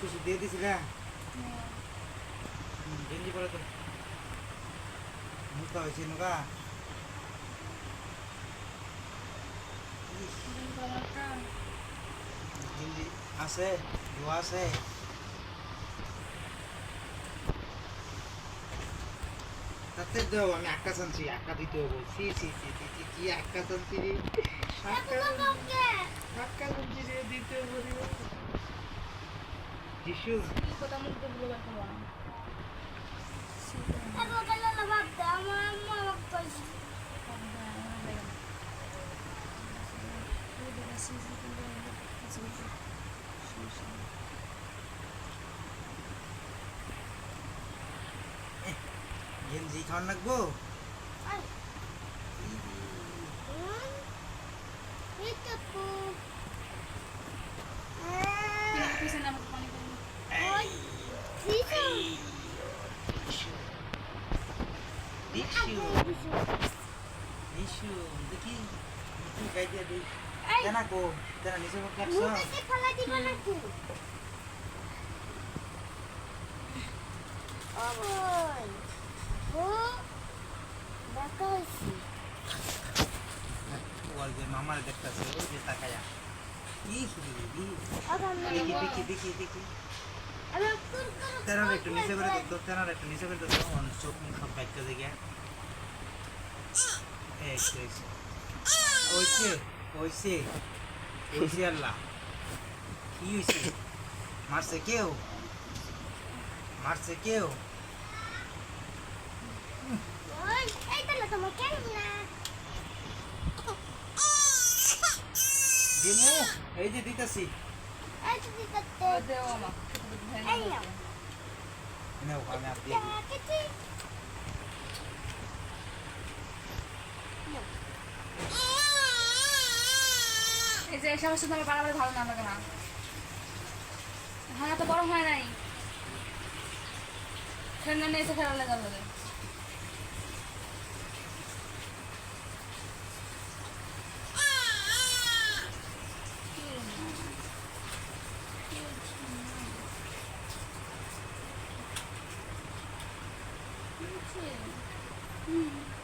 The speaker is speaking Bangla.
কিছু দিয়ে দিছিলা গেঞ্জি পরে তো মুখা হয়েছে নুকা গেঞ্জি আছে ধোয়া আছে তাতে দেও আমি আকাশ আনছি আকা দিতে হবো সি সি সি সি সি কি আকাশ আনছি রে আকাশ আনছি রে দিতে হবো রে যিশু কথা মুখ বলবো না Aku kalau lewat mama waktu গেঞ্জি খাওয়ান লাগবো itu po. পিছনে আমাকে পানি করে Itu. Isu, দেখি কি গাইডিয়া দেই জানা কো জানা নিচে মুখ কাটছ Mungkin kalau di mana tu? Oh boy. Oh. Bagus. ওর যে মামার দেখতাছে ওই যে তাকায়া ই Agak দেখি দেখি দেখি দেখি Ada kur. তেনার একটু নিচে করে দেখতো তেনার একটু নিচে করে দেখতো অন চোখ মুখ সব বাইকটা দেখে ওইছে ওইছে ওইছে আল্লাহ কি হয়েছে মারছে কেউ মারছে কেউ Oi, itu lah sama Kena. দিমু এই যে দিতাছি Itu dikata. দেও আমাকে Ayo. নাও আমি আপ দিয়ে Ya, kecil. এই যে এই সমস্ত আমার বাড়াবাড়ি ভালো না লাগে না হ্যাঁ তো বড় হয় নাই ঠান্ডা নিয়ে এসে খেলা লাগা লাগে Hmm.